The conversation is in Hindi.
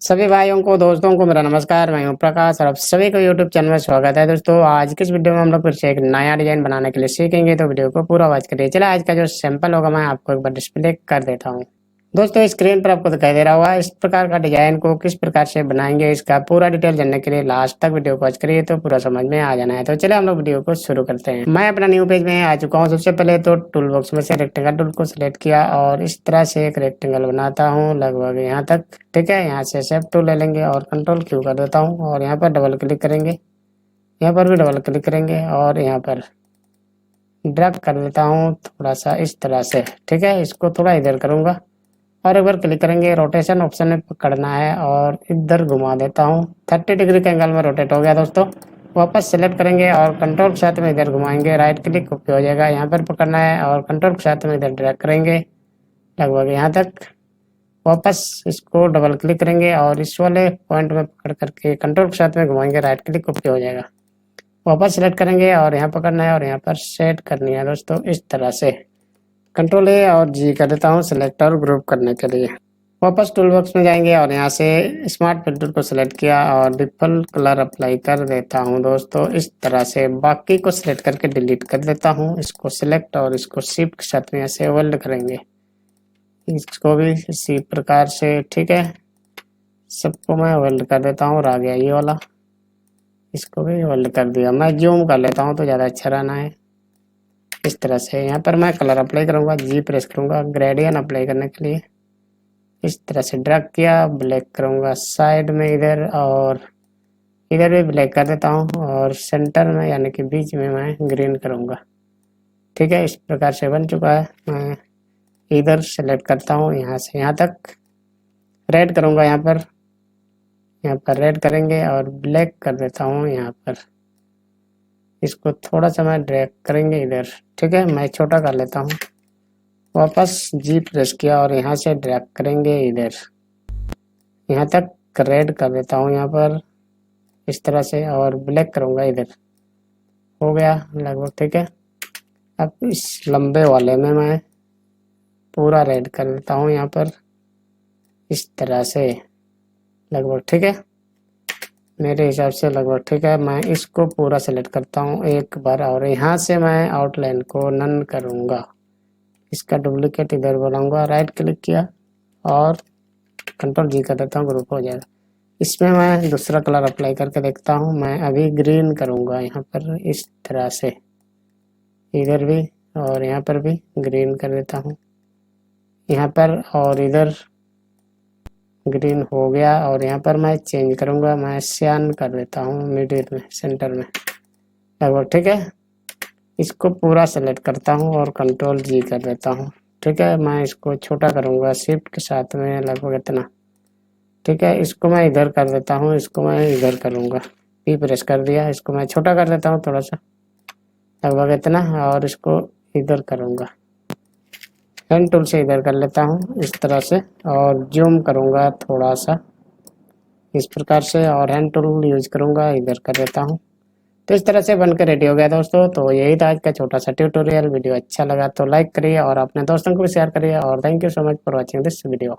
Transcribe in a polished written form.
सभी भाइयों को दोस्तों को मेरा नमस्कार। मैं हूं प्रकाश और आप सभी को यूट्यूब चैनल में स्वागत है। दोस्तों आज के इस वीडियो में हम लोग फिर से एक नया डिजाइन बनाने के लिए सीखेंगे, तो वीडियो को पूरा वॉच करिए। चलिए आज का जो सैंपल होगा मैं आपको एक बार डिस्प्ले कर देता हूं। दोस्तों स्क्रीन पर आपको दिखाई दे रहा होगा इस प्रकार का डिजाइन को किस प्रकार से बनाएंगे, इसका पूरा डिटेल जानने के लिए लास्ट तक वीडियो को वॉच करिए तो पूरा समझ में आ जाना है। तो चलिए हम लोग वीडियो को शुरू करते हैं। मैं अपना न्यू पेज में आ चुका हूँ। सबसे पहले तो टूल बॉक्स में से रेक्टेंगल टूल को सिलेक्ट किया और इस तरह से एक रेक्टेंगल बनाता हूँ लगभग यहाँ तक। ठीक है, यहाँ से शेप टूल ले लेंगे और कंट्रोल क्यू कर देता हूँ और यहाँ पर डबल क्लिक करेंगे, यहाँ पर भी डबल क्लिक करेंगे और यहाँ पर ड्रैग कर देता हूँ थोड़ा सा इस तरह से। ठीक है, इसको थोड़ा इधर करूँगा और एक बार क्लिक करेंगे, रोटेशन ऑप्शन में पकड़ना है और इधर घुमा देता हूँ। 30 डिग्री के एंगल में रोटेट हो गया दोस्तों। वापस सेलेक्ट करेंगे और कंट्रोल के साथ में इधर घुमाएंगे, राइट क्लिक कॉपी हो जाएगा, यहाँ पर पकड़ना है और कंट्रोल के साथ में इधर ड्रैग करेंगे लगभग यहाँ तक। वापस इसको डबल क्लिक करेंगे और इस वाले पॉइंट में पकड़ करके कंट्रोल के साथ में घुमाएंगे, राइट क्लिक कॉपी हो जाएगा। वापस सेलेक्ट करेंगे और यहाँ पकड़ना है और यहाँ पर सेट करनी है दोस्तों इस तरह से। कंट्रोल ए और जी कर देता हूँ सेलेक्ट और ग्रुप करने के लिए। वापस टूल बॉक्स में जाएंगे और यहाँ से स्मार्ट फिल्टर को सिलेक्ट किया और डिफॉल्ट कलर अप्लाई कर देता हूँ दोस्तों इस तरह से। बाकी को सिलेक्ट करके डिलीट कर देता हूँ। इसको सिलेक्ट और इसको शिफ्ट के साथ में ऐसे होल्ड करेंगे, इसको भी इसी प्रकार से। ठीक है, सबको मैं होल्ड कर देता हूँ और आ गया ये वाला, इसको भी होल्ड कर दिया। मैं जूम कर लेता हूँ तो ज़्यादा अच्छा रहना है इस तरह से। यहाँ पर मैं कलर अप्लाई करूँगा, जी प्रेस करूँगा ग्रेडियंट अप्लाई करने के लिए। इस तरह से ड्रैग किया, ब्लैक करूँगा साइड में इधर और इधर भी ब्लैक कर देता हूँ और सेंटर में यानी कि बीच में मैं ग्रीन करूँगा। ठीक है, इस प्रकार से बन चुका है। मैं इधर सेलेक्ट करता हूँ, यहाँ से यहाँ तक रेड करूँगा, यहाँ पर रेड करेंगे और ब्लैक कर देता हूँ यहाँ पर। इसको थोड़ा सा मैं ड्रैग करेंगे इधर। ठीक है, मैं छोटा कर लेता हूँ। वापस जी प्रेस किया और यहाँ से ड्रैग करेंगे इधर, यहाँ तक रेड कर देता हूँ यहाँ पर इस तरह से और ब्लैक करूँगा इधर। हो गया लगभग। ठीक है, अब इस लंबे वाले में मैं पूरा रेड कर देता हूँ यहाँ पर इस तरह से लगभग। ठीक है, मेरे हिसाब से लगभग ठीक है। मैं इसको पूरा सेलेक्ट करता हूँ एक बार और यहाँ से मैं आउटलाइन को नन करूँगा। इसका डुप्लीकेट इधर बनाऊंगा, राइट क्लिक किया और कंट्रोल जी कर देता हूँ, ग्रुप हो जाएगा। इसमें मैं दूसरा कलर अप्लाई करके देखता हूँ। मैं अभी ग्रीन करूँगा यहाँ पर इस तरह से, इधर भी और यहाँ पर भी ग्रीन कर देता हूँ यहाँ पर और इधर ग्रीन हो गया। और यहाँ पर मैं चेंज करूँगा, मैं सियान कर देता हूँ मिडिल में सेंटर में लगभग। ठीक है, इसको पूरा सेलेक्ट करता हूँ और कंट्रोल जी कर देता हूँ। ठीक है, मैं इसको छोटा करूँगा शिफ्ट के साथ में लगभग इतना। ठीक है, इसको मैं इधर कर देता हूँ, इसको मैं इधर करूँगा, पी प्रेस कर दिया। इसको मैं छोटा कर देता हूँ थोड़ा सा लगभग इतना और इसको इधर करूँगा, हैंड टूल से इधर कर लेता हूँ इस तरह से और जूम करूँगा थोड़ा सा इस प्रकार से और हैंड टूल यूज करूँगा, इधर कर देता हूँ। तो इस तरह से बनकर रेडी हो गया दोस्तों। तो यही था आज का छोटा सा ट्यूटोरियल। वीडियो अच्छा लगा तो लाइक करिए और अपने दोस्तों को भी शेयर करिए और thank you so much for watching this video.